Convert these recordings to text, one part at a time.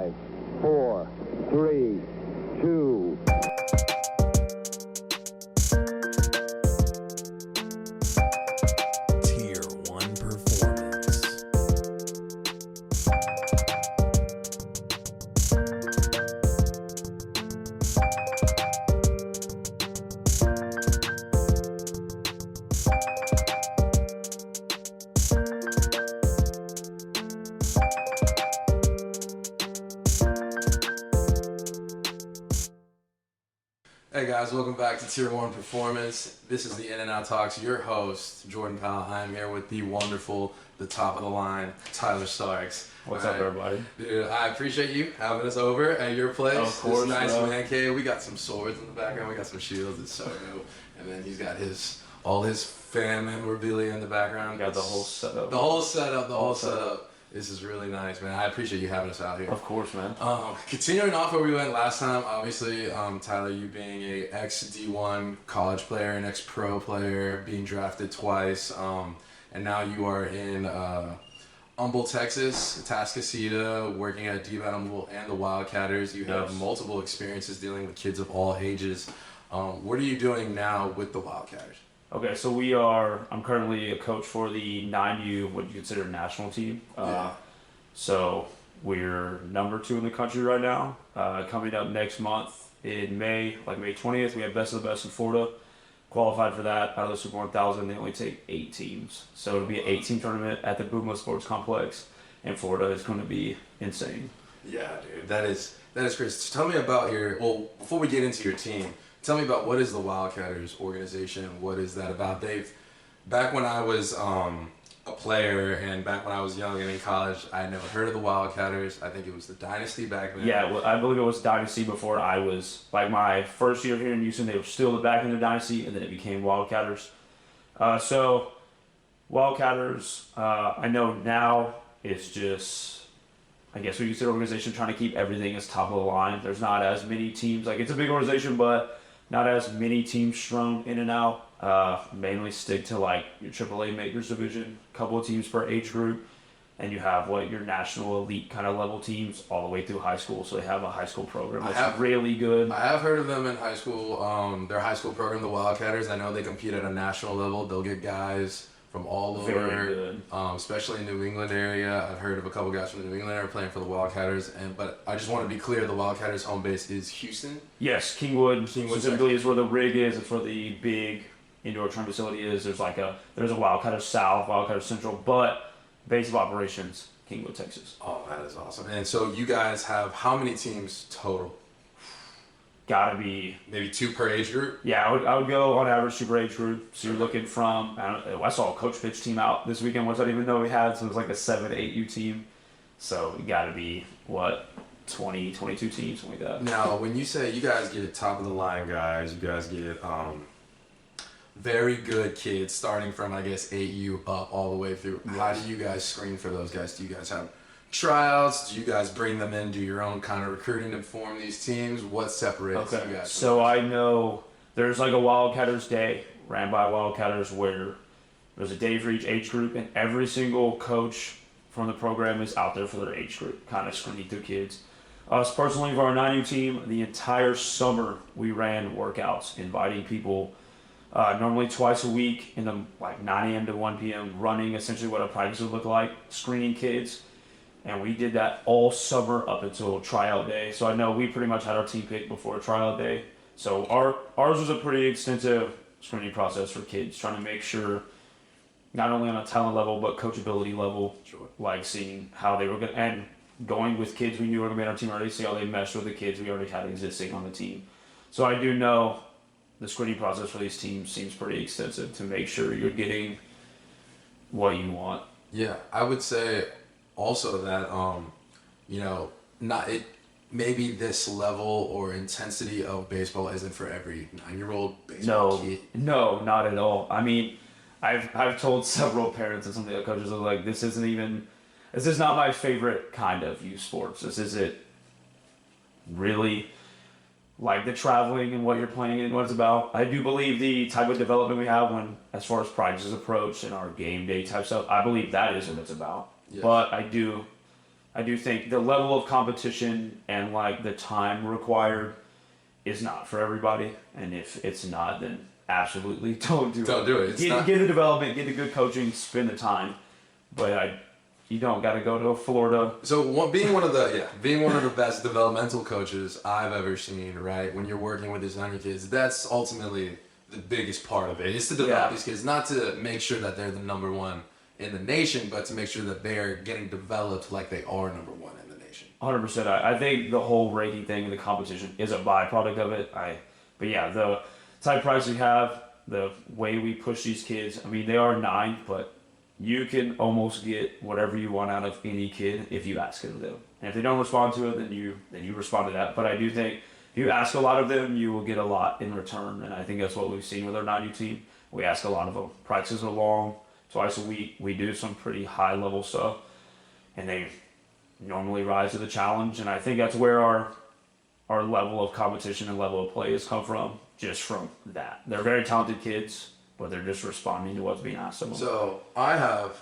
5, 4, 3, 2. Tier 1 performance. Hey guys, welcome back to Tier 1 Performance. This is the In and Out Talks. Your host, Jordan Powell. I'm here with the wonderful, the top of the line, Tyler Starks. What's up, everybody? Dude, I appreciate you having us over at your place. Of course, this nice bro. man cave. We got some swords in the background. We got some shields. It's so dope. And then he's got all his fan memorabilia in the background. Got the whole setup. The whole setup. This is really nice, man. I appreciate you having us out here. Of course, man. Continuing off where we went last time, obviously, Tyler, you being a ex-D1 college player, an ex-pro player, being drafted twice, and now you are in Humble, Texas, Tascasita, working at D1 Humble and the Wildcatters. You have Yes. multiple experiences dealing with kids of all ages. What are you doing now with the Wildcatters? Okay, so I'm currently a coach for the 9U, what you consider national team. So we're number 2 in the country right now. Coming up next month in May 20th, we have Best of the Best in Florida. Qualified for that out of the Super 1000. They only take 8 teams. So it'll be an 8-team tournament at the Boomla Sports Complex in Florida. It's going to be insane. Yeah, dude, that is crazy. So tell me about before we get into your team, tell me about what is the Wildcatters organization? What is that about? Back when I was a player and back when I was young and in college, I had never heard of the Wildcatters. I think it was the Dynasty back then. Yeah, well, I believe it was Dynasty before I was, my first year here in Houston, they were still back in the Dynasty, and then it became Wildcatters. So, Wildcatters, I know now it's just, I guess we consider organization trying to keep everything as top of the line. There's not as many teams, it's a big organization, but not as many teams strewn in and out. Mainly stick to your AAA Makers division, couple of teams per age group, and you have your national elite kind of level teams all the way through high school. So they have a high school program that's really good. I have heard of them in high school. Their high school program, the Wildcatters, I know they compete at a national level. They'll get guys from all over, Very good. Especially in the New England area. I've heard of a couple guys from the New England area playing for the Wildcatters. But I just want to be clear, the Wildcatters' home base is Houston. Yes, Kingwood specifically is where the rig is. It's where the big indoor training facility is. There's a Wildcatters South, Wildcatters Central, but base of operations, Kingwood, Texas. Oh, that is awesome. And so you guys have how many teams total? Gotta be maybe 2 per age group? Yeah, I would go on average 2 per age group. So you're looking from, I saw a coach pitch team out this weekend, which I didn't even know we had. So it was a 7 to 8U team. So you gotta be, 20, 22 teams, something like that. Now, when you say you guys get top of the line guys, you guys get very good kids starting from, 8U up all the way through. How do you guys screen for those guys? Do you guys have tryouts? Do you guys bring them in, do your own kind of recruiting to form these teams? What separates you guys? So I know there's a Wildcatters Day ran by Wildcatters where there's a day for each age group, and every single coach from the program is out there for their age group, kind of screening through kids. Us personally, for our 9U team, the entire summer we ran workouts, inviting people normally twice a week in the 9 a.m. to 1 p.m. running essentially what a practice would look like, screening kids. And we did that all summer up until tryout day. So I know we pretty much had our team picked before tryout day. So ours was a pretty extensive screening process for kids, trying to make sure not only on a talent level, but coachability level, seeing how they were going to, and going with kids we knew were going to be on our team already, see how they meshed with the kids we already had existing on the team. So I do know the screening process for these teams seems pretty extensive to make sure you're getting what you want. Yeah, I would say also that, maybe this level or intensity of baseball isn't for every 9-year-old baseball kid. No, not at all. I mean, I've told several parents and some of the other coaches, this is not my favorite kind of youth sports. This isn't really the traveling and what you're playing and what it's about. I do believe the type of development we have as far as practices approach and our game day type stuff, I believe that is what it's about. Yes. But I do I do think the level of competition and like the time required is not for everybody. And if it's not, then absolutely don't do it. Don't do it. It's not... Get the development, get the good coaching, spend the time. But you don't got to go to Florida. So being one of the best developmental coaches I've ever seen, right? When you're working with these younger kids, that's ultimately the biggest part of it. Is to develop these kids, not to make sure that they're the number one in the nation, but to make sure that they're getting developed like they are number one in the nation. 100%. I think the whole ranking thing and the competition is a byproduct of it. But yeah, the type price we have, the way we push these kids. I mean, they are 9, but you can almost get whatever you want out of any kid if you ask it of them. And if they don't respond to it, then you respond to that. But I do think if you ask a lot of them, you will get a lot in return. And I think that's what we've seen with our 9U team. We ask a lot of them. Practices are long, twice a week. We do some pretty high level stuff, and they normally rise to the challenge. And I think that's where our level of competition and level of play has come from, just from that. They're very talented kids, but they're just responding to what's being asked of them. So I have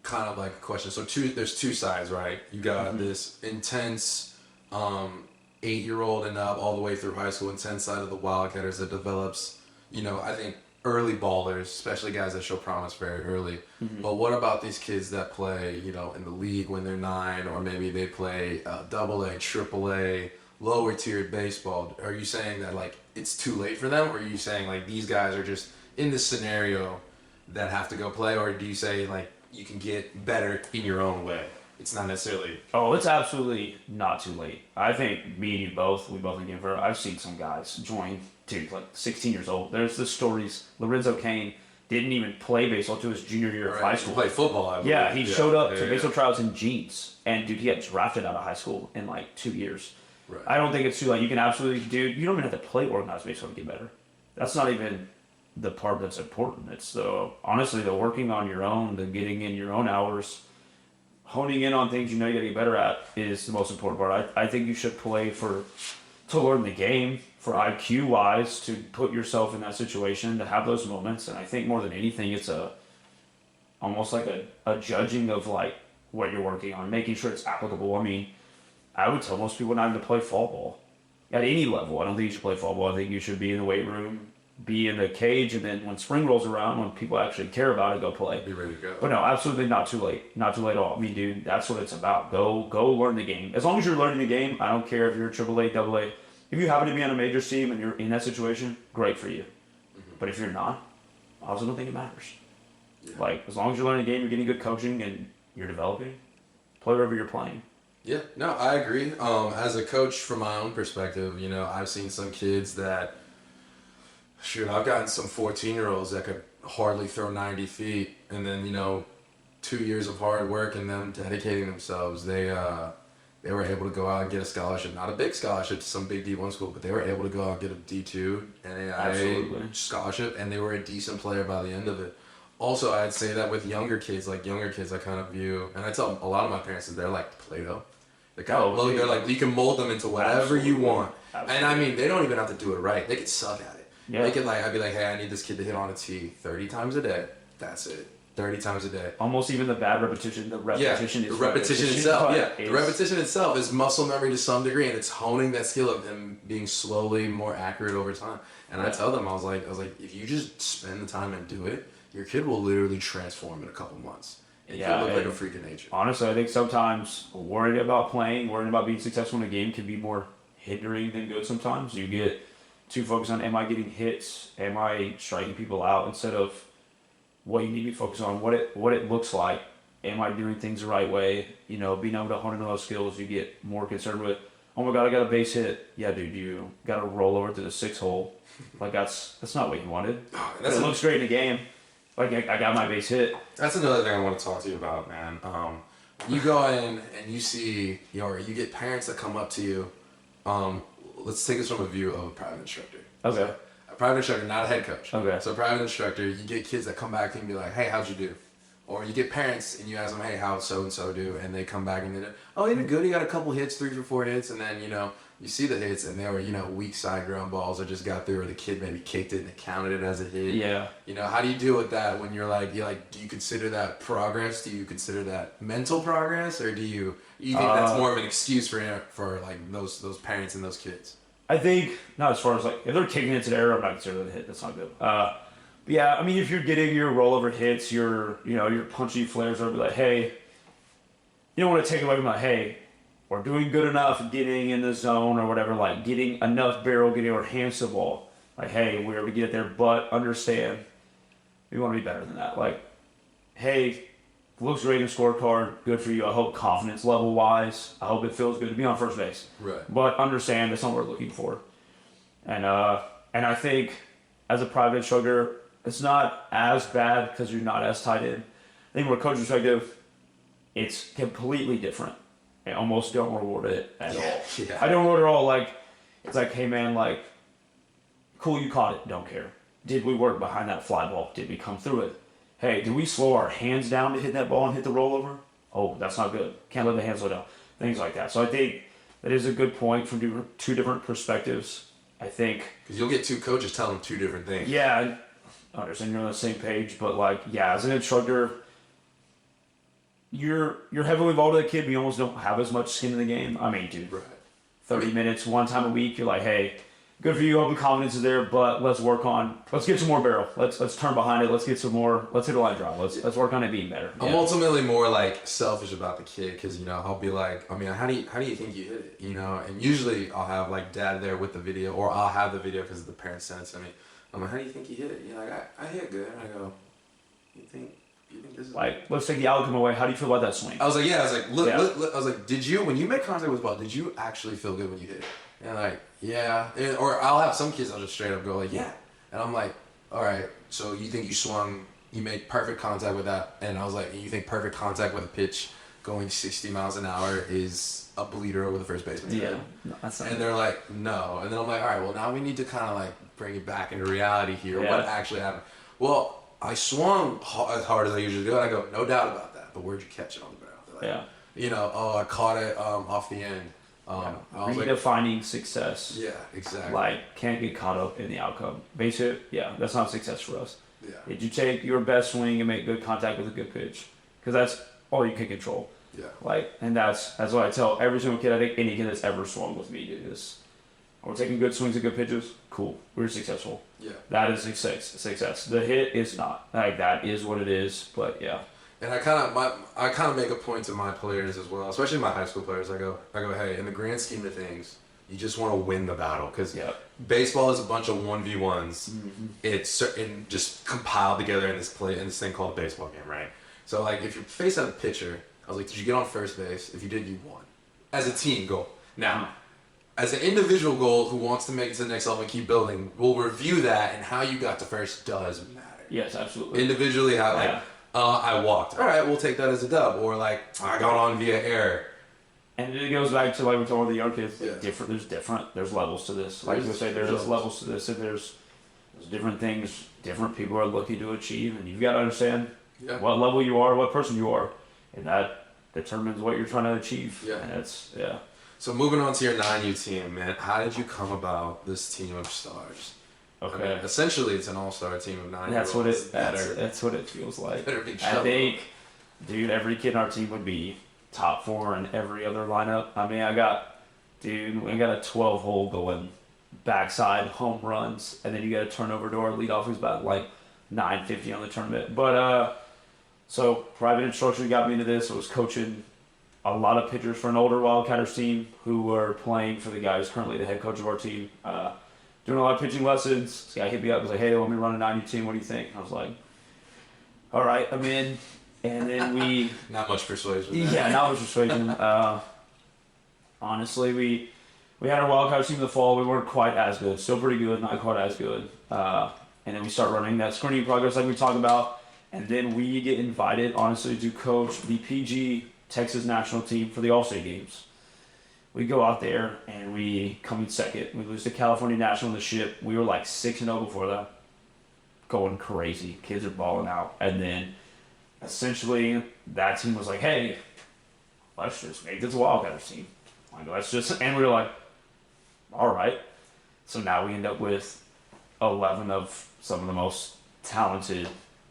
kind of like a question. So there's two sides, right? You got this intense 8-year-old and up all the way through high school intense side of the Wildcatters that develops, I think early ballers, especially guys that show promise very early. But what about these kids that play, in the league when they're 9, or maybe they play AA, AAA, lower tiered baseball? Are you saying that like it's too late for them, or are you saying like these guys are just in this scenario that have to go play, or do you say like you can get better in your own way? It's not necessarily... Oh, it's absolutely not too late. I think me and you both, we both again, I've seen some guys join, dude, like 16 years old. There's the stories. Lorenzo Kane didn't even play baseball until his junior year of high school. He played football, I believe. Yeah, he showed up to baseball tryouts in jeans. And, dude, he got drafted out of high school in like 2 years. Right. I don't think it's too late. You can absolutely, dude, you don't even have to play organized baseball to get better. That's not even the part that's important. It's honestly the working on your own, the getting in your own hours, honing in on things you know you gotta get better at is the most important part. I think you should play to learn the game, for IQ wise, to put yourself in that situation, to have those moments. And I think more than anything, it's almost like a judging of like what you're working on, making sure it's applicable. I mean, I would tell most people not even to play fall ball at any level. I don't think you should play fall ball. I think you should be in the weight room, be in the cage, and then when spring rolls around, when people actually care about it, go play. Be ready to go. But no, absolutely not too late. Not too late at all. I mean, dude, that's what it's about. Go learn the game. As long as you're learning the game, I don't care if you're AAA, AA. If you happen to be on a major team and you're in that situation, great for you. But if you're not, I also don't think it matters. Yeah. Like, as long as you're learning the game, you're getting good coaching, and you're developing, play wherever you're playing. Yeah, no, I agree. As a coach, from my own perspective, I've seen some kids that... Shoot, I've gotten some 14-year-olds that could hardly throw 90 feet, and then 2 years of hard work and them dedicating themselves, they were able to go out and get a scholarship, not a big scholarship to some big D1 school, but they were able to go out and get a D2 NAIA scholarship, and they were a decent player by the end of it. Also, I'd say that with younger kids, I kind of view, and I tell a lot of my parents that they're like Play-Doh. They're like, you can mold them into whatever you want. Absolutely. And I mean, they don't even have to do it right. They can suck at it. Yeah. They can I'd be like, hey, I need this kid to hit on a tee 30 times a day. That's it. 30 times a day. Almost even the bad repetition. The repetition is the repetition itself. Yeah, the repetition itself is muscle memory to some degree, and it's honing that skill of them being slowly more accurate over time. And I tell them, I was like, if you just spend the time and do it, your kid will literally transform in a couple months. And he'll look like a freak of nature. Honestly, I think sometimes worrying about playing, worrying about being successful in a game can be more hindering than good sometimes. You get too focused on, am I getting hits? Am I striking people out? Instead of what you need to be focused on, what it looks like. Am I doing things the right way? Being able to hone in those skills, you get more concerned with, oh my God, I got a base hit. Yeah, dude, you got to roll over to the 6 hole. Like, that's not what you wanted. It looks great in the game. Like, I got my base hit. That's another thing I want to talk to you about, man. You go in and you see, you get parents that come up to you. Let's take this from a view of a private instructor. Okay. So, a private instructor, not a head coach. Okay. So a private instructor, you get kids that come back to you and be like, hey, how'd you do? Or you get parents and you ask them, hey, how'd so-and-so do? And they come back and they do, oh, he did good. He got a couple hits, 3 or 4 hits. And then, you see the hits and they were, weak side ground balls that just got through, or the kid maybe kicked it and it counted it as a hit. Yeah. How do you deal with that when you're like, do you consider that progress? Do you consider that mental progress? Or do you think that's more of an excuse for like those parents and those kids? I think, not as far as like, if they're kicking it to the air, I'm not considering it a hit. That's not good. But yeah, I mean, if you're getting your rollover hits, your punchy flares, or be like, hey, you don't want to take away from like, hey, we're doing good enough getting in the zone or whatever, like getting enough barrel, getting our hands to the ball. Like, hey, we're able to get it there, but understand, we want to be better than that. Like, hey, looks great in the scorecard, good for you. I hope confidence level wise, I hope it feels good to be on first base. Right. But understand that's not what we're looking for. And I think as a private instructor, it's not as bad because you're not as tied in. I think from a coach perspective, it's completely different. I almost don't reward it at all. Yeah. I don't reward it at all. Like, it's like, hey man, like, cool, you caught it. Don't care. Did we work behind that fly ball? Did we come through it? Hey, did we slow our hands down to hit that ball and hit the rollover? Oh, that's not good. Can't let the hands slow down. Things like that. So I think that is a good point from two different perspectives. I think because you'll get two coaches telling them two different things. Yeah, I understand you're on the same page, but like, yeah, as an instructor, you're heavily involved with a kid, but you almost don't have as much skin in the game. I mean, dude, Right. 30 minutes, one time a week, you're like, hey, good for you, hope the confidence is there, but let's get some more barrel. Let's turn behind it, let's get some more, let's hit a line drive, let's work on it being better. I'm ultimately more like selfish about the kid because I'll be like, I mean, how do you think you hit it? And usually I'll have like dad there with the video, or I'll have the video because the parents sent it to me. I'm like, how do you think you hit it? You're like, I hit good. And I go, you think this is like, let's take the outcome away. How do you feel about that swing? I was like, look, I was like, did you, when you make contact with the ball, did you actually feel good when you hit it? And like, yeah. Or I'll have some kids, I'll just straight up go like, yeah. And I'm like, all right, so you think you made perfect contact with that? And I was like, you think perfect contact with a pitch going 60 miles an hour is a bleeder over the first baseman's head? No, that's not and they're like, no. And then I'm like, all right, well, now we need to kind of like bring it back into reality here. Yeah. What actually happened? Well, I swung as hard as I usually do, and I go, no doubt about that. But where'd you catch it on the barrel? They're like, I caught it off the end. I was redefining success. Yeah, exactly. Like, can't get caught up in the outcome. Basically, that's not success for us. Yeah. Did you take your best swing and make good contact with a good pitch? Because that's all you can control. Yeah. Like, and that's what I tell every single kid. I think any kid that's ever swung with me is, we're taking good swings and good pitches. Cool, we're successful. Yeah. That is success. The hit is not. Like, that is what it is. But yeah. And I kind of make a point to my players as well, especially my high school players. I go, hey, in the grand scheme of things, you just want to win the battle because baseball is a bunch of 1v1s. Mm-hmm. It's just compiled together in this thing called a baseball game, right? So like, if you're facing a pitcher, I was like, did you get on first base? If you did, you won. As a team goal. Now, as an individual goal who wants to make it to the next level and keep building, we'll review that, and how you got to first does matter. Yes, absolutely. Individually, how I walked. All right, we'll take that as a dub. Or like, I got on via error. And it goes back to like we're talking about the young kids. Yeah. There's levels to this. Like you say, there's levels to this, and there's different things different people are looking to achieve, and you've got to understand what level you are, what person you are, and that determines what you're trying to achieve. Yeah. And it's So moving on to your 9U team, man, how did you come about this team of stars? Okay. I mean, essentially, it's an all-star team of 9. That's what it feels like. I think, dude, every kid on our team would be top 4 in every other lineup. I mean, we got a 12-hole going backside home runs, and then you got a turnover to our leadoff who's about like 950 on the tournament. But so private instruction got me into this. I was coaching a lot of pitchers for an older Wildcatters team who were playing for the guy who's currently the head coach of our team. Doing a lot of pitching lessons. This guy hit me up and was like, hey, let me run a 9U team. What do you think? I was like, all right, I'm in. And then we... Not much persuasion. Yeah, not much persuasion. Honestly, we had our Wildcatters team in the fall. We weren't quite as good. Still pretty good, not quite as good. And then we start running that screening progress like we talked about. And then we get invited, honestly, to coach the PG Texas national team for the All-State games. We go out there and we come in second. We lose to California National in the ship. We were like 6-0 before that. Going crazy. Kids are balling out. And then essentially that team was like, hey, let's just make this Wildcatters team. Like, and we were like, all right. So now we end up with 11 of some of the most talented,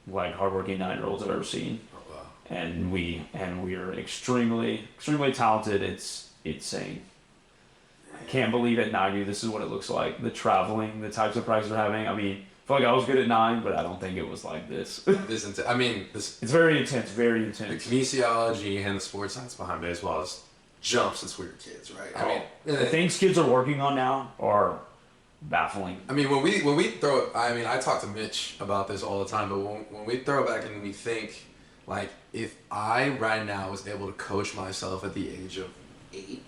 like, hardworking 9-year-olds I've ever seen. Oh, wow. And we are extremely, extremely talented. It's insane. I can't believe at 9U this is what it looks like. The traveling, the types of practice we're having. I mean, I feel like I was good at 9, but I don't think it was like this. It's very intense, very intense. The kinesiology and the sports science behind baseball is jump since we were kids, right? I mean, the things kids are working on now are baffling. I mean, when we throw, I mean, I talk to Mitch about this all the time, but when we throw back and we think, like, if I right now was able to coach myself at the age of 8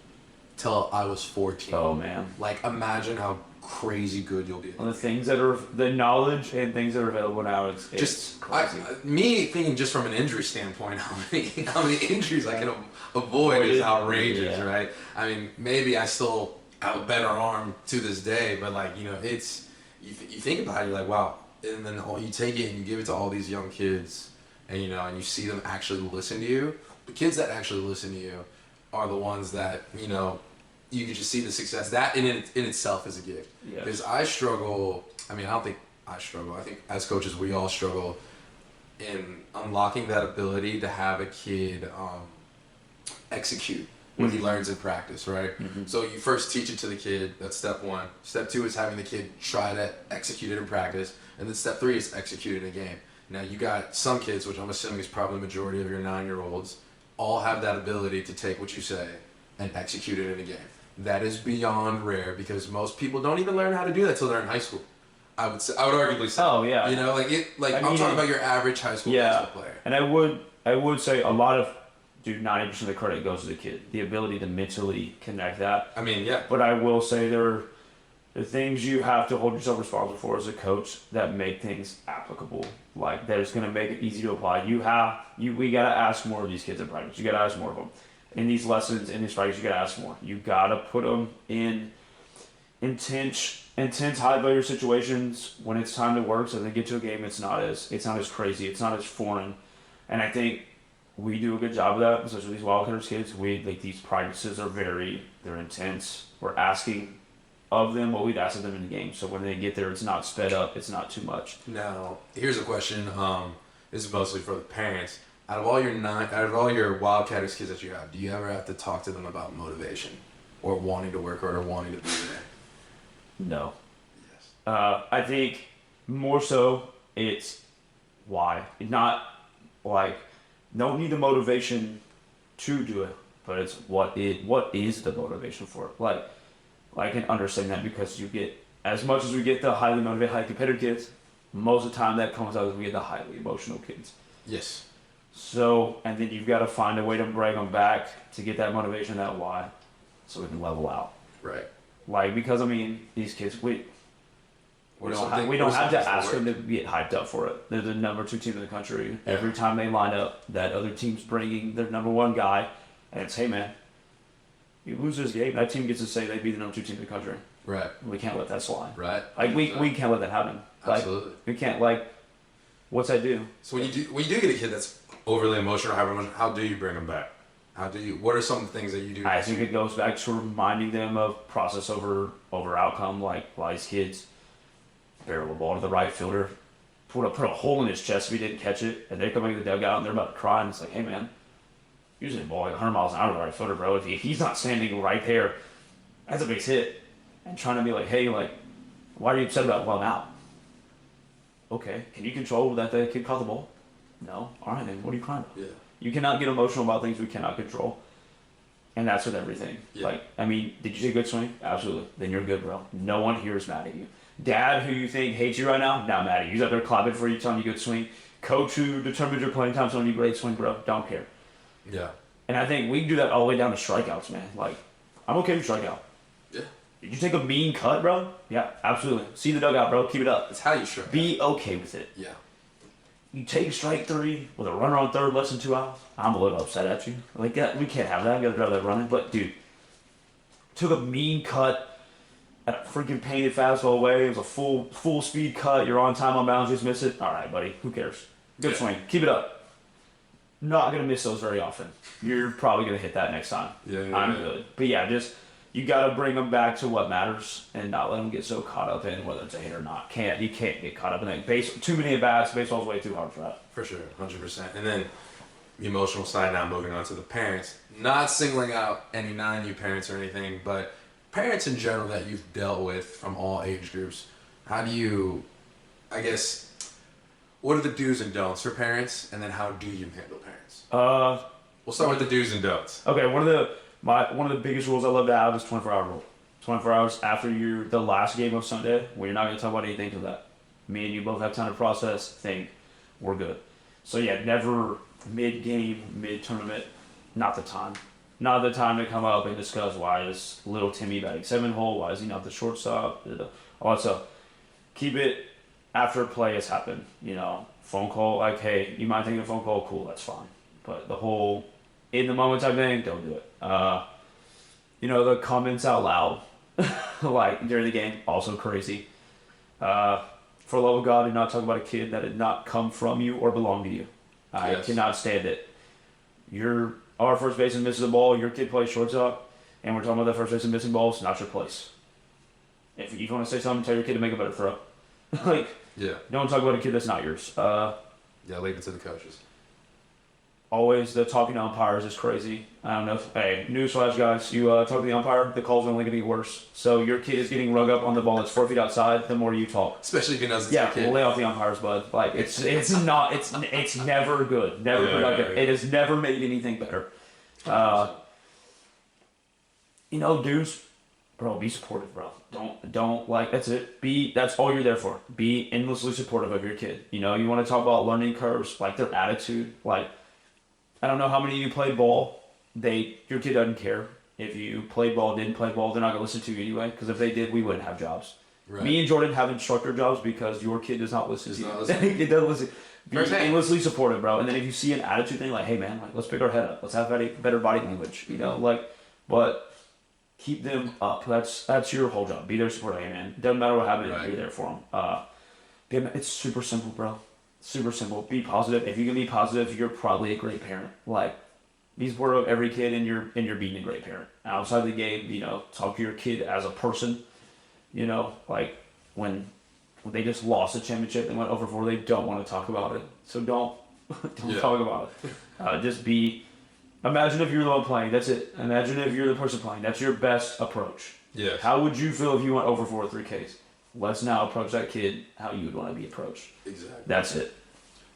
till I was 14. Oh man! Like, imagine how crazy good you'll be. And the knowledge and things that are available now, it's crazy. Me thinking just from an injury standpoint, how many injuries I can avoid is outrageous, right? I mean, maybe I still have a better arm to this day, but like, you know, it's you think about it, you're like, wow, and then you take it and you give it to all these young kids, and you know, and you see them actually listen to you. The kids that actually listen to you are the ones that, you know, you can just see the success. That in itself is a gift. Because I struggle. I mean, I don't think I struggle. I think as coaches, we all struggle in unlocking that ability to have a kid execute what he learns in practice, right? Mm-hmm. So you first teach it to the kid. That's step 1. Step 2 is having the kid try to execute it in practice. And then step 3 is execute it in a game. Now, you got some kids, which I'm assuming is probably the majority of your 9-year-olds, all have that ability to take what you say and execute it in a game. That is beyond rare because most people don't even learn how to do that till they're in high school. I would arguably say. Oh yeah. You know, I'm talking about your average high school baseball player. And I would say a lot of, 90% of the credit goes to the kid. The ability to mentally connect that. I mean, yeah. But I will say there are the things you have to hold yourself responsible for as a coach that make things applicable. Like, that is going to make it easy to apply. We got to ask more of these kids in practice. You got to ask more of them. In these lessons, in these practice, you gotta ask more. You gotta put them in intense, high value situations when it's time to work. So they get to a game, it's not as crazy, it's not as foreign, and I think we do a good job of that, especially these Wildcatters kids. These practices are they're intense. We're asking of them what we'd ask of them in the game. So when they get there, it's not sped up, it's not too much. Now, here's a question. This is mostly for the parents. Out of all your Wildcatters kids that you have, do you ever have to talk to them about motivation or wanting to work or wanting to be there? No. Yes. I think more so it's why. Not like, don't need the motivation to do it, but it's what is the motivation for it. Like, I can understand that because you get, as much as we get the highly motivated, highly competitive kids, most of the time that comes out as we get the highly emotional kids. Yes. So, and then you've got to find a way to bring them back to get that motivation, that why, so we can level out. Right. Like, because I mean, these kids, we don't have to ask them to get hyped up for it. They're the number 2 team in the country. Yeah. Every time they line up, that other team's bringing their number 1 guy, and it's, hey man, you lose this game, that team gets to say they be the number 2 team in the country. Right. We can't let that slide. Right. Like, we can't let that happen. Absolutely. Like, we can't, like, what's that do? So when you do get a kid that's overly emotional, how do you bring them back? What are some things that you do? I think it goes back to reminding them of process over outcome. Like, these kids barrel the ball to the right fielder, put a hole in his chest if he didn't catch it, and they come into the dugout and they're about to cry, and it's like, hey man, usually the ball like 100 miles an hour to the right fielder, bro. If he's not standing right there, that's a base hit. And trying to be like, hey, like, why are you upset about it? Well, now. Okay, can you control that the kid caught the ball? No. All right, then what are you crying about? Yeah. You cannot get emotional about things we cannot control. And that's with everything. Yeah. Like, I mean, did you say good swing? Absolutely. Then you're good, bro. No one here is mad at you. Dad, who you think hates you right now, not mad at you. He's out there clapping for you, telling you good swing. Coach who determines your playing time, telling you great swing, bro. Don't care. Yeah. And I think we can do that all the way down to strikeouts, man. Like, I'm okay with strikeout. Yeah. Did you take a mean cut, bro? Yeah, absolutely. See the dugout, bro. Keep it up. It's how you strike. Be okay with it. Yeah. You take strike 3 with a runner on third, less than 2 outs. I'm a little upset at you. Like, we can't have that. I gotta drive that running. But dude, took a mean cut at a freaking painted fastball away. It was a full speed cut. You're on time on bounds. Just miss it. All right, buddy. Who cares? Good swing. Keep it up. not going to miss those very often. You're probably going to hit that next time. I'm good. But yeah, just you got to bring them back to what matters and not let them get so caught up in whether it's a hit or not. You can't get caught up in that. Too many at bats. Baseball's way too hard for that. For sure, 100%. And then the emotional side. Now moving on to the parents. Not singling out any non-U parents or anything, but parents in general that you've dealt with from all age groups. How do you, I guess, what are the do's and don'ts for parents, and then how do you handle parents? We'll start with the do's and don'ts. Okay, one of the biggest rules I love to have is 24-hour rule. 24 hours after the last game of Sunday, where you're not going to talk about anything till that. Me and you both have time to process, think, we're good. So yeah, never mid-game, mid-tournament, not the time. Not the time to come up and discuss why is little Timmy batting 7-hole, why is he not the shortstop, all that stuff. Keep it after play has happened, phone call, like, hey, you mind taking a phone call? Cool, that's fine. But the whole in the moment type thing, don't do it. The comments out loud, like during the game, also crazy. For the love of God, do not talk about a kid that did not come from you or belong to you. I cannot stand it. Our first baseman misses a ball, your kid plays shortstop, and we're talking about that first baseman missing balls, not your place. If you want to say something, tell your kid to make a better throw. Don't talk about a kid that's not yours. Leave it to the coaches. Always the talking to umpires is crazy. I don't know hey, newsflash guys, you talk to the umpire, the call's only going to get worse. So your kid is getting rug up on the ball that's 4 feet outside, the more you talk. Especially if he knows it's your kid. We'll lay off the umpires, bud. Like, it's never good. Never productive. It has never made anything better. Dudes, bro, be supportive, bro. Don't that's it. That's all you're there for. Be endlessly supportive of your kid. You want to talk about learning curves, like their attitude. Like, I don't know how many of you played ball. Your kid doesn't care if you played ball, didn't play ball. They're not gonna listen to you anyway. Because if they did, we wouldn't have jobs. Right. Me and Jordan have instructor jobs because your kid does not listen to you. He doesn't listen. Be endlessly supportive, bro. And then if you see an attitude thing, like, hey man, like, let's pick our head up. Let's have better body language. But keep them up. That's your whole job. Be their support. Hey man, doesn't matter what happens. Be there for them. It's super simple, bro. Super simple. Be positive. If you can be positive, you're probably a great parent. Like, be supportive of every kid, and you're being a great parent. Outside the game, talk to your kid as a person. Like when they just lost a championship and went over 4, they don't want to talk about it. So don't talk about it. Just be. Imagine if you're the one playing. That's it. Imagine if you're the person playing. That's your best approach. Yes. How would you feel if you went over 4 with 3 Ks? Let's now approach that kid how you would want to be approached. Exactly. That's it.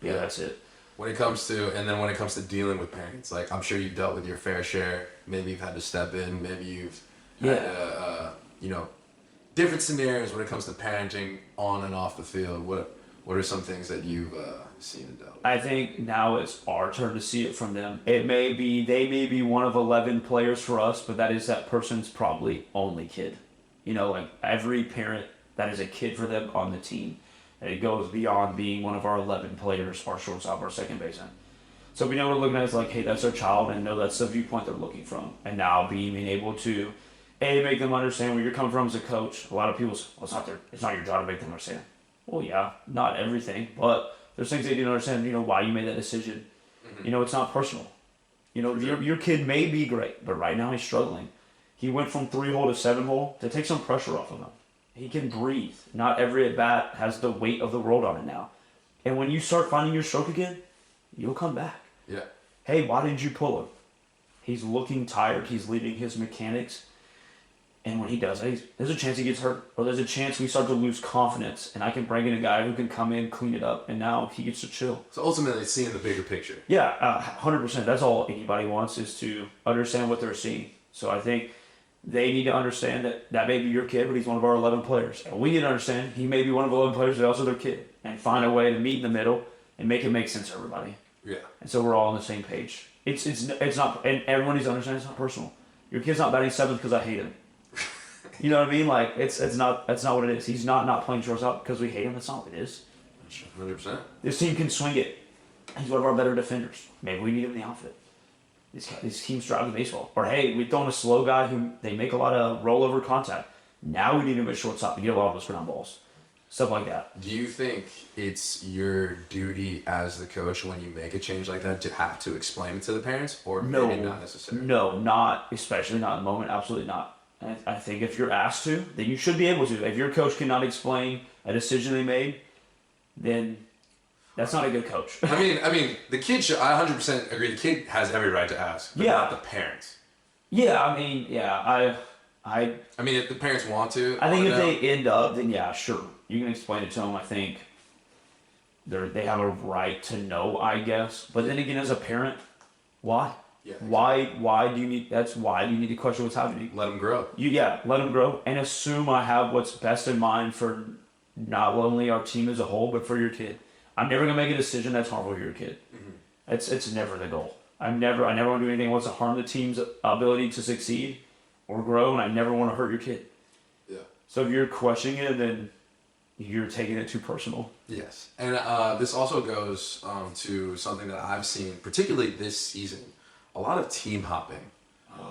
Yeah, that's it. When it comes to dealing with parents, like, I'm sure you've dealt with your fair share. Maybe you've had to step in. Maybe you've had, different scenarios when it comes to parenting on and off the field. What are some things that you've seen and dealt with? I think now it's our turn to see it from them. They may be one of 11 players for us, but that person's probably only kid. Like every parent, that is a kid for them on the team. And it goes beyond being one of our 11 players, our shortstop, our second baseman. So being able to look at it as like, hey, that's their child, and know that's the viewpoint they're looking from. And now being able to, make them understand where you're coming from as a coach. A lot of people say, well, it's not your job to make them understand. Well, yeah, not everything, but there's things they didn't understand, why you made that decision. Mm-hmm. It's not personal. Your kid may be great, but right now he's struggling. He went from 3-hole to 7-hole to take some pressure off of him. He can breathe. Not every at-bat has the weight of the world on it now. And when you start finding your stroke again, you'll come back. Yeah. Hey, why didn't you pull him? He's looking tired. He's leaving his mechanics. And when he does, there's a chance he gets hurt. Or there's a chance we start to lose confidence. And I can bring in a guy who can come in, clean it up. And now he gets to chill. So ultimately, seeing the bigger picture. Yeah, 100%. That's all anybody wants, is to understand what they're seeing. So I think they need to understand that may be your kid, but he's one of our 11 players. And we need to understand he may be one of 11 players, but also their kid. And find a way to meet in the middle and make it make sense to everybody. Yeah. And so we're all on the same page. It's not, and everyone needs to understand it's not personal. Your kid's not batting 7th because I hate him. You know what I mean? Like, that's not what it is. He's not playing shortstop because we hate him. That's not what it is. 100%. This team can swing it. He's one of our better defenders. Maybe we need him in the outfit. These teams drive the baseball. Or, hey, we throw in a slow guy who they make a lot of rollover contact. Now we need him at shortstop to get a lot of those ground balls. stuff like that. Do you think it's your duty as the coach when you make a change like that to have to explain it to the parents, or maybe not necessarily? No, not especially not in the moment. Absolutely not. I think if you're asked to, then you should be able to. If your coach cannot explain a decision they made, then that's not a good coach. I mean, the kid should. I 100% agree. The kid has every right to ask, but not the parents. Yeah, I mean, yeah, I mean, if the parents want to, I think if they end up, then yeah, sure, you can explain it to them. I think they have a right to know, I guess. But then again, as a parent, why? Yeah, exactly. Why do you need? That's why do you need to question what's happening? Let them grow. Let them grow and assume I have what's best in mind for not only our team as a whole, but for your kid. I'm never gonna make a decision that's harmful to your kid. Mm-hmm. It's never the goal. I never want to do anything that wants to harm the team's ability to succeed or grow, and I never want to hurt your kid. Yeah. So if you're questioning it, then you're taking it too personal. Yes, and this also goes to something that I've seen, particularly this season, a lot of team hopping.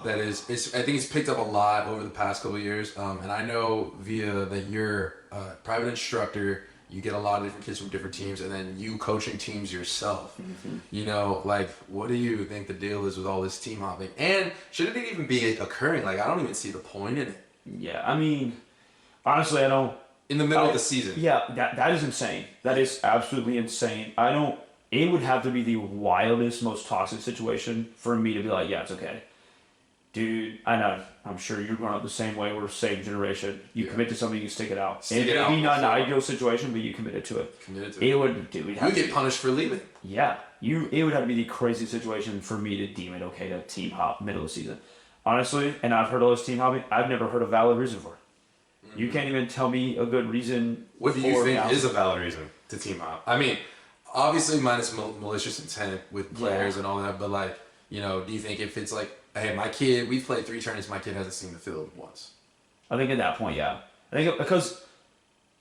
That is, I think it's picked up a lot over the past couple of years, and I know via that you're a private instructor, you get a lot of different kids from different teams, and then you coaching teams yourself. Mm-hmm. You know, like, what do you think the deal is with all this team hopping? And should it even be occurring? Like, I don't even see the point in it. Yeah, I mean, honestly, I don't. In the middle of the season. Yeah, that is insane. That is absolutely insane. It would have to be the wildest, most toxic situation for me to be like, yeah, it's okay. Dude, I know. I'm sure you're growing up the same way. We're the same generation. You commit to something, you stick it out. Maybe not an ideal situation, but you committed to it. You get punished for leaving. Yeah. It would have to be the crazy situation for me to deem it okay to team hop middle of the season. Honestly, and I've heard all this team hopping, I've never heard a valid reason for it. Mm-hmm. You can't even tell me a good reason. What do you think is a valid reason to team hop? I mean, obviously minus malicious intent with players and all that, but like, you know, do you think if it's like, hey, my kid, we've played 3 tournaments, my kid hasn't seen the field once? I think at that point, yeah. I think because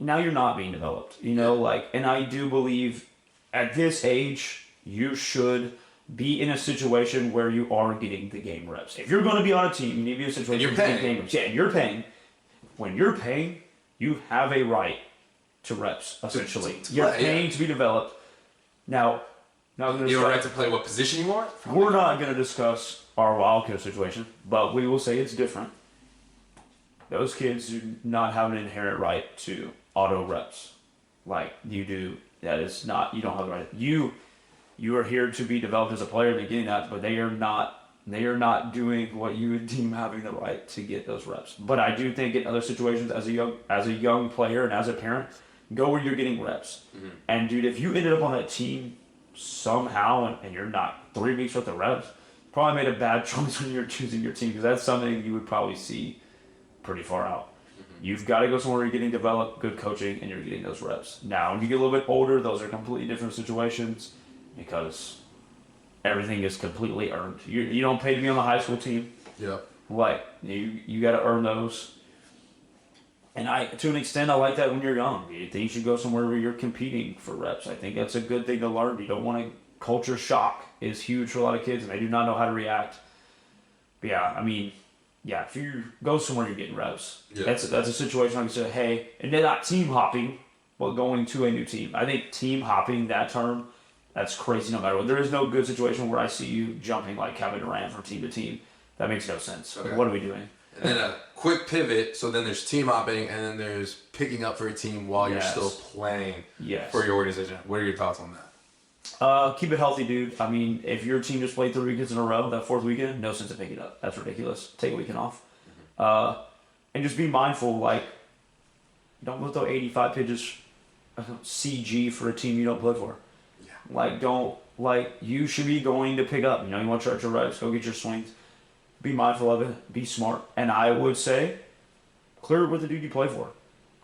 now you're not being developed, you know, and I do believe at this age, you should be in a situation where you are getting the game reps. If you're going to be on a team, you need to be in a situation where you're getting game reps. Yeah, and you're paying. When you're paying, you have a right to reps, essentially. You're paying to be developed. Now you have a right to play what position you want? We're not going to discuss our Wildcat situation, but we will say it's different. Those kids do not have an inherent right to auto reps like you do. That is not, you don't have the right. You are here to be developed as a player, they're getting that, but they are not doing what you would deem having the right to get those reps. But I do think in other situations as a young player and as a parent, go where you're getting reps. Mm-hmm. And dude, if you ended up on that team somehow and you're not 3 weeks worth of reps, probably made a bad choice when you're choosing your team, because that's something you would probably see pretty far out. Mm-hmm. You've got to go somewhere where you're getting developed, good coaching, and you're getting those reps. Now, when you get a little bit older, those are completely different situations because everything is completely earned. You don't pay to be on the high school team. Yeah. Like, you got to earn those. And to an extent, I like that when you're young. I think you should go somewhere where you're competing for reps. I think that's a good thing to learn. You don't want to. Culture shock is huge for a lot of kids, and they do not know how to react. But yeah, I mean, yeah, if you go somewhere you're getting reps, that's a situation I can say, hey, and they're not team hopping, but going to a new team. I think team hopping, that term, that's crazy no matter what. There is no good situation where I see you jumping like Kevin Durant from team to team. That makes no sense. Okay. What are we doing? And then a quick pivot, so then there's team hopping, and then there's picking up for a team while you're still playing for your organization. What are your thoughts on that? Keep it healthy, dude. I mean, if your team just played 3 weekends in a row, that 4th weekend, no sense in picking it up. That's ridiculous. Take a weekend off. Mm-hmm. And just be mindful, like, don't go throw 85 pitches CG for a team you don't play for. Yeah. You should be going to pick up. You know, you want to start your reps, go get your swings. Be mindful of it. Be smart. And I would say, clear it with the dude you play for.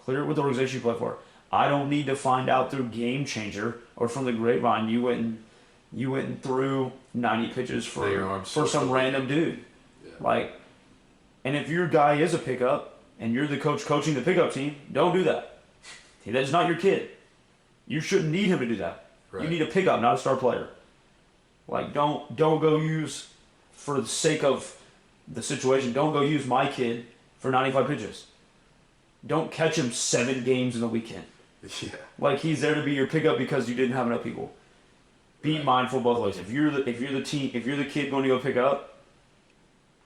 Clear it with the organization you play for. I don't need to find out through Game Changer or from the grapevine you went and threw 90 pitches for some random dude. Yeah. And if your guy is a pickup and you're the coach coaching the pickup team, don't do that. That's not your kid. You shouldn't need him to do that. Right. You need a pickup, not a star player. Don't go use, for the sake of the situation, don't go use my kid for 95 pitches. Don't catch him 7 games in the weekend. Yeah. Like, he's there to be your pickup because you didn't have enough people. Be mindful both ways. If you're the kid going to go pick up,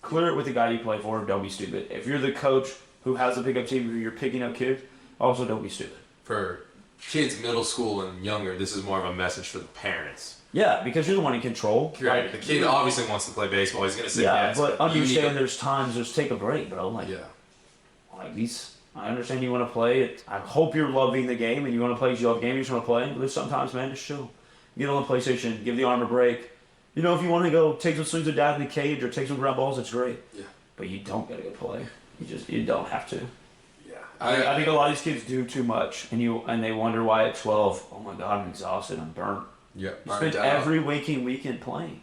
clear it with the guy you play for. Don't be stupid. If you're the coach who has a pickup team who you're picking up kids, also don't be stupid. For kids middle school and younger, this is more of a message for the parents. Yeah, because you're the one in control. Right. The kid obviously wants to play baseball. He's gonna say yes. But understand there's times just take a break, bro. Like these. I understand you want to play. I hope you're loving the game and you want to play because you love the game. You just want to play. But there's sometimes, man, just chill. Get on the PlayStation. Give the arm a break. You know, if you want to go take some swings with dad in the cage or take some ground balls, it's great. Yeah. But you don't gotta go play. You don't have to. Yeah. I think a lot of these kids do too much, and they wonder why at 12. Oh my God, I'm exhausted. I'm burnt. Yeah. You spent every waking weekend playing,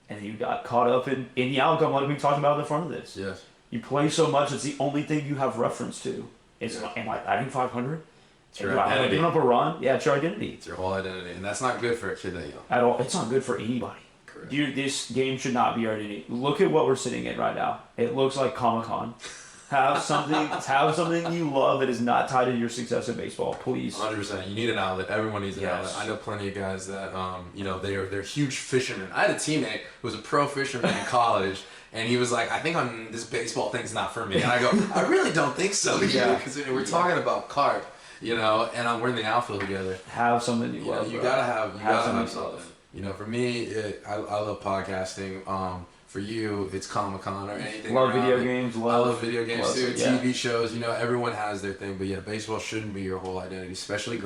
and you got caught up in the outcome like we talked about in the front of this. Yes. You play so much, it's the only thing you have reference to. Am I batting 500? It's your identity. Giving up a run? Yeah, it's your identity. It's your whole identity, and that's not good for a kid that young. At all. It's not good for anybody. Correct. This game should not be your identity. Look at what we're sitting in right now. It looks like Comic-Con. Have something you love that is not tied to your success in baseball, please. 100%. You need an outlet. Everyone needs an outlet. I know plenty of guys that, they're huge fishermen. I had a teammate who was a pro fisherman in college, and he was like, I think this baseball thing's not for me. And I go, I really don't think so. Because we're talking about carp, and we're in the outfield together. Have something you love. You gotta have something. For me, I love podcasting. For you, it's Comic-Con or anything. Love video games. I love video games too. Yeah. TV shows. Everyone has their thing. But yeah, baseball shouldn't be your whole identity, especially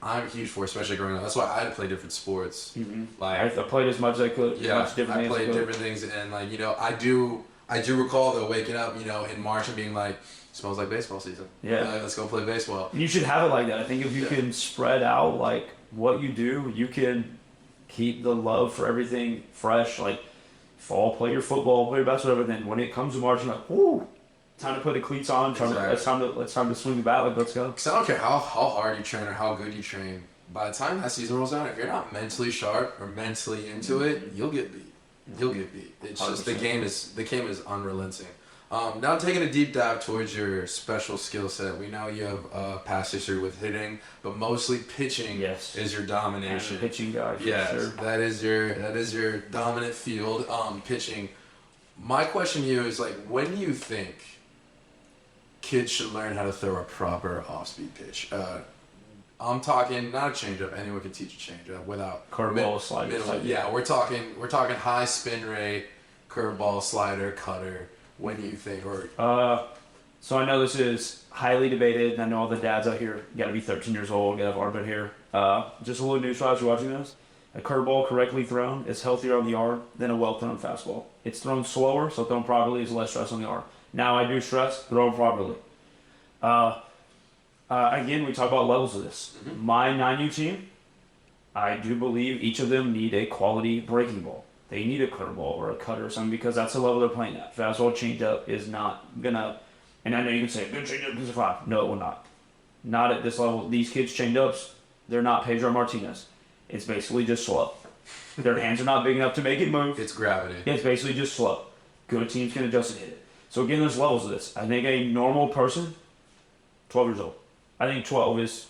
I'm huge for, especially growing up. That's why I had to play different sports. Mm-hmm. I played as much as I could. Yeah, I played different things, and I do recall though waking up, in March and being like, smells like baseball season. Yeah, let's go play baseball. You should have it like that. I think if you can spread out like what you do, you can keep the love for everything fresh. Like fall, play your football, play your basketball, whatever. Then when it comes to March, you're like, whoo. Time to put the cleats on. It's time to swing the bat. Like, let's go. Because I don't care how hard you train or how good you train. By the time that season rolls around, if you're not mentally sharp or mentally into it, you'll get beat. It's 100%. Just the game is unrelenting. Now taking a deep dive towards your special skill set. We know you have past history with hitting, but mostly pitching is your domination. Pitching guy. Yes, sure. that is your dominant field. Pitching. My question to you is when do you think kids should learn how to throw a proper off-speed pitch? I'm talking not a changeup. Anyone can teach a changeup without curveball, slider. Yeah, we're talking high spin rate, curveball, slider, cutter. When do you think? So I know this is highly debated, and I know all the dads out here got to be 13 years old, got to have armpit hair. Just a little news for you watching this. A curveball correctly thrown is healthier on the arm than a well-thrown fastball. It's thrown slower, so thrown properly is less stress on the arm. Now I do stress, throw it properly. Again, we talk about levels of this. Mm-hmm. My 9U team, I do believe each of them need a quality breaking ball. They need a curveball or a cutter or something because that's the level they're playing at. Fastball changeup is not gonna, and I know you can say, good changeup is a 5. No, it will not. Not at this level. These kids' changeups, they're not Pedro Martinez. It's basically just slow. Their hands are not big enough to make it move. It's gravity. It's basically just slow. Good teams can adjust and hit it. So again, there's levels of this. I think a normal person, 12 years old. I think 12 is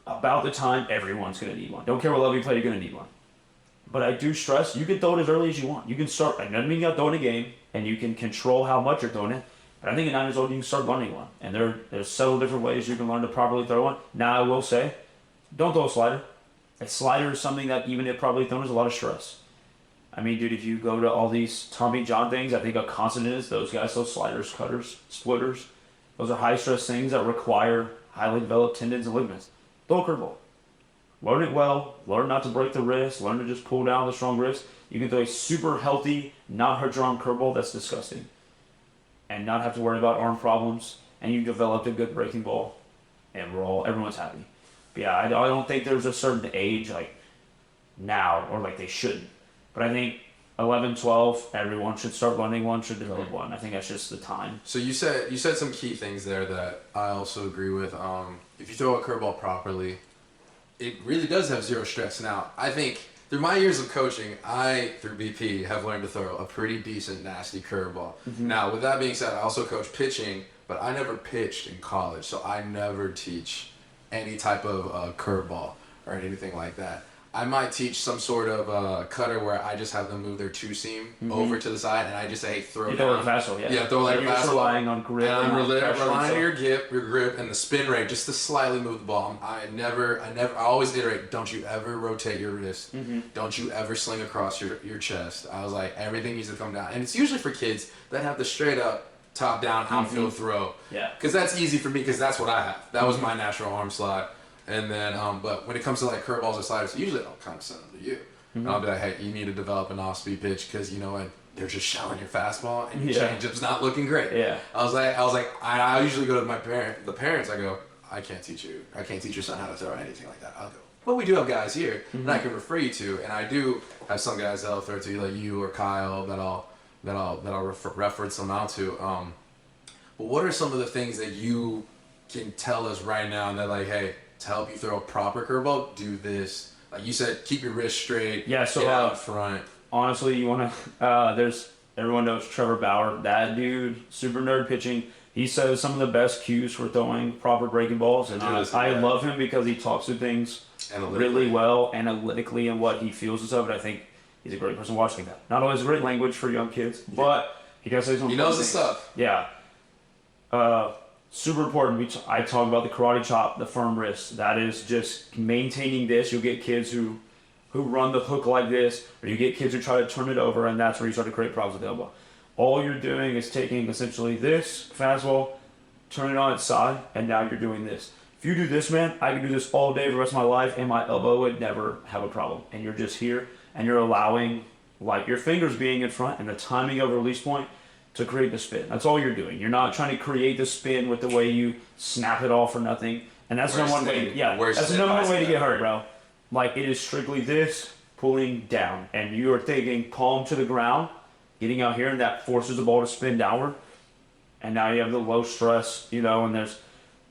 about the time everyone's going to need one. Don't care what level you play, you're going to need one. But I do stress, you can throw it as early as you want. You can start, I doesn't mean you got to throw in a game, and you can control how much you're throwing it. But I think at 9 years old, you can start learning one. And there's several different ways you can learn to properly throw one. Now, I will say, don't throw a slider. A slider is something that even if properly thrown is a lot of stress. I mean, dude, if you go to all these Tommy John things, I think a constant is those guys, those sliders, cutters, splitters. Those are high-stress things that require highly developed tendons and ligaments. Throw a curveball. Learn it well. Learn not to break the wrist. Learn to just pull down the strong wrist. You can throw a super healthy, not hurt your arm curveball that's disgusting. And not have to worry about arm problems. And you developed a good breaking ball. And everyone's happy. But yeah, I don't think there's a certain age like now or like they shouldn't. But I think 11, 12, everyone should start learning one, should develop one. I think that's just the time. So you said some key things there that I also agree with. If you throw a curveball properly, it really does have zero stress. Now, I think through my years of coaching, through BP, have learned to throw a pretty decent, nasty curveball. Mm-hmm. Now, with that being said, I also coach pitching, but I never pitched in college, so I never teach any type of curveball or anything like that. I might teach some sort of cutter where I just have them move their two seam over to the side, and I just say, hey, throw You down. throw like a fastball, yeah. Yeah, throw like a you're just fastball. relying on grip. And I'm relying on pressure, your grip, and the spin rate just to slightly move the ball. I always iterate. Don't you ever rotate your wrist. Don't you ever sling across your chest. I was like, everything needs to come down, and it's usually for kids that have the straight up, top down outfield throw. Yeah. Because that's easy for me, because that's what I have. That was my natural arm slide. And then, but when it comes to like curveballs or sliders, usually I'll kind of send them to you. And I'll be like, hey, you need to develop an off-speed pitch, because you know what? They're just shelling your fastball, and your changeup's not looking great. Yeah. I usually go to the parents. I go, I can't teach your son how to throw or anything like that. I'll go, well, we do have guys here that I can refer you to, and I do have some guys that I'll throw to you, like you or Kyle, that I'll reference them out to. But what are some of the things that you can tell us right now that, like, hey, to help you throw a proper curveball, do this. Like you said, keep your wrist straight. Yeah, so get out front. Honestly, you want to. Everyone knows Trevor Bauer. That dude, super nerd pitching. He says some of the best cues for throwing proper breaking balls, and I love him because he talks to things really well analytically and what he feels and stuff. And I think he's a great person watching that. Not always a great language for young kids, but he does say some. He knows things. the stuff. Yeah. Super important. I talk about the karate chop, the firm wrist. That is just maintaining this. You'll get kids who run the hook like this, or you get kids who try to turn it over, and that's where you start to create problems with the elbow. All you're doing is taking essentially this fastball, turn it on its side, and now you're doing this. If you do this, man, I can do this all day for the rest of my life, and my elbow would never have a problem. And you're just here, and you're allowing like your fingers being in front and the timing of release point to create the spin. That's all you're doing. You're not trying to create the spin with the way you snap it off or nothing. And that's the number one way. That's the number one way to get hurt, bro. Like, it is strictly this, pulling down, and you are taking palm to the ground, getting out here, and that forces the ball to spin downward. And now you have the low stress, and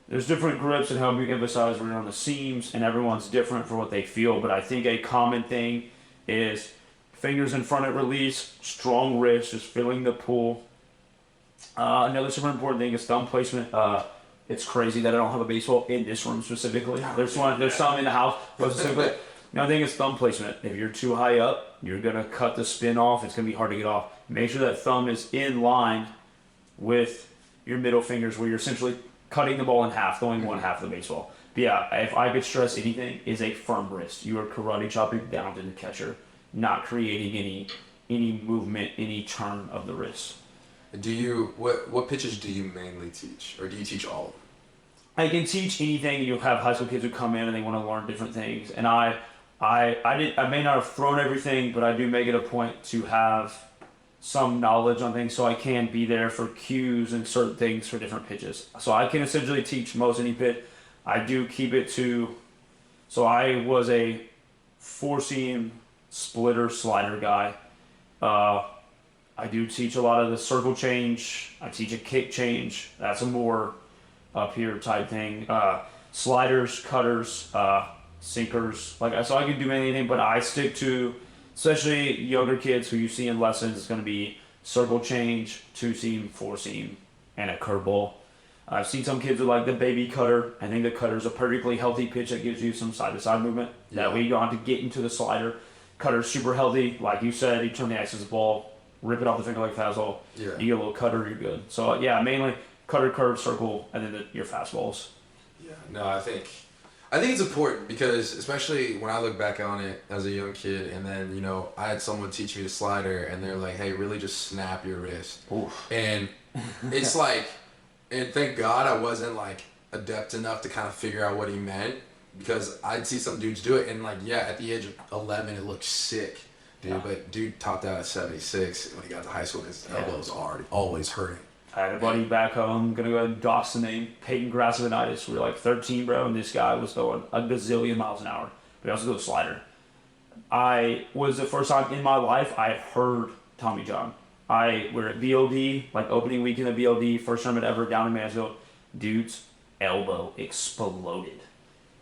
there's different grips that help you emphasize where you're on the seams, and everyone's different for what they feel. But I think a common thing is fingers in front at release, strong wrist, just feeling the pull. Another super important thing is thumb placement. It's crazy that I don't have a baseball in this room specifically. There's some in the house, but specifically. Another thing is thumb placement. If you're too high up, you're gonna cut the spin off. It's gonna be hard to get off. Make sure that thumb is in line with your middle fingers, where you're essentially cutting the ball in half, throwing one half of the baseball. But yeah, if I could stress anything, is a firm wrist. You are karate chopping down to the catcher, not creating any movement, any turn of the wrist. What pitches do you mainly teach, or do you teach all of them? I can teach anything. You'll have high school kids who come in and they want to learn different things, and I may not have thrown everything, but I do make it a point to have some knowledge on things, so I can be there for cues and certain things for different pitches. So I can essentially teach most any pitch. I do keep it to. So I was a 4-seam splitter slider guy. I do teach a lot of the circle change. I teach a kick change. That's a more up here type thing. Sliders, cutters, sinkers. So I can do anything, but I stick to, especially younger kids who you see in lessons, it's going to be circle change, 2-seam, 4-seam, and a curveball. I've seen some kids with like the baby cutter. I think the cutter is a perfectly healthy pitch that gives you some side-to-side movement. That way you go on to get into the slider. Cutter's super healthy. Like you said, you turn the axis of the ball, rip it off the finger like fastball. Yeah. You get a little cutter, you're good. So yeah, mainly cutter, curve, circle, and then your fastballs. Yeah, no, I think it's important, because especially when I look back on it as a young kid, and then I had someone teach me the slider, and they're like, "Hey, really just snap your wrist." Oof. And it's like, and thank God I wasn't like adept enough to kind of figure out what he meant, because I'd see some dudes do it, and like, yeah, at the age of 11, it looked sick. Dude, yeah. But dude topped out at 76 when he got to high school, because his elbows are always hurting. I had a buddy back home, gonna go ahead and dox the name, Peyton Grassovanitis. We were like 13, bro, and this guy was going a gazillion miles an hour, but he also goes slider. I was the first time in my life I heard Tommy John. We're at BLD, like opening weekend of BLD, first tournament ever down in Mansfield. Dude's elbow exploded.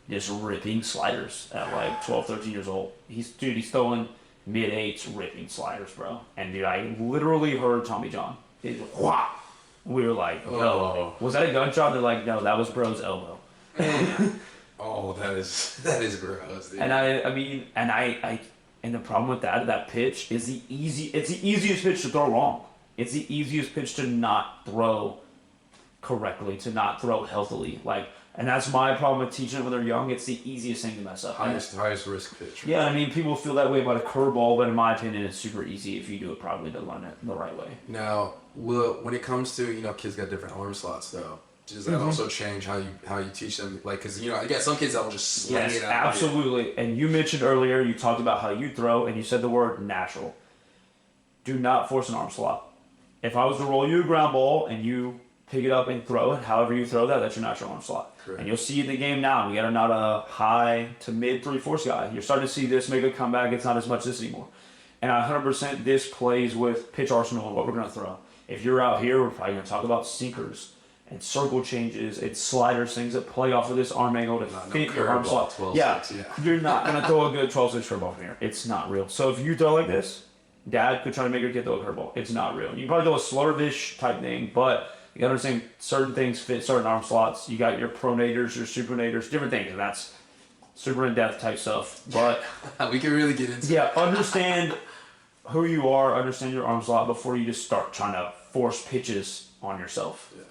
Just ripping sliders at like 12, 13 years old. He's throwing mid-8s ripping sliders, bro. And dude, I literally heard Tommy John. It was whop. We were like, "Oh, was that a gunshot?" They're like, "No, that was bro's elbow." Oh, that is gross, dude. And and the problem with that pitch is it's the easiest pitch to throw wrong. It's the easiest pitch to not throw correctly, to not throw healthily. And that's my problem with teaching them when they're young. It's the easiest thing to mess up. Highest risk pitch. Yeah, I mean, people feel that way about a curveball, but in my opinion, it's super easy if you do it properly to learn it the right way. Now, when it comes to, kids got different arm slots, though. Does that also change how you teach them? Because, again, some kids that will just sling it out. Absolutely. And you mentioned earlier, you talked about how you throw, and you said the word natural. Do not force an arm slot. If I was to roll you a ground ball and you pick it up and throw it, however you throw that, that's your natural arm slot. Correct. And you'll see in the game now, we got not a high to mid 3/4 guy. You're starting to see this make a comeback. It's not as much this anymore. And 100% this plays with pitch arsenal and what we're going to throw. If you're out here, we're probably going to talk about sinkers and circle changes, it's sliders, things that play off of this arm angle to fit your arm slot. Yeah, you're not going to throw a good 12-6 curveball from here. It's not real. So if you throw like this, Dad could try to make your kid throw a curveball. It's not real. You can probably throw a slurvish type thing, but you got to understand certain things fit certain arm slots. You got your pronators, your supinators, different things, and that's super in-depth type stuff. But we can really get into it. Understand who you are, understand your arm slot before you just start trying to force pitches on yourself. Yeah.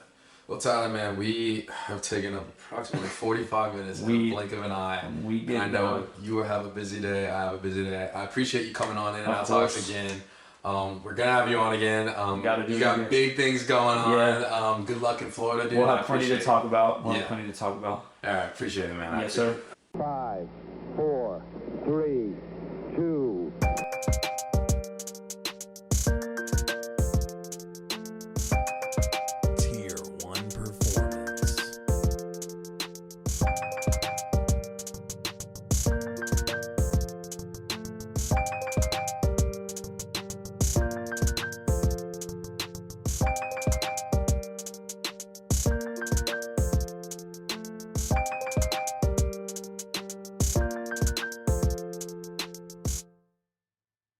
Well, Tyler, man, we have taken up approximately 45 minutes in the blink of an eye. I know you have a busy day. I have a busy day. I appreciate you coming on in and out talks again. We're going to have you on again. You got big things going on. Yeah. Good luck in Florida, dude. We'll have plenty to talk about. All right, appreciate it, man. Yes, sir. 5, 4, 3,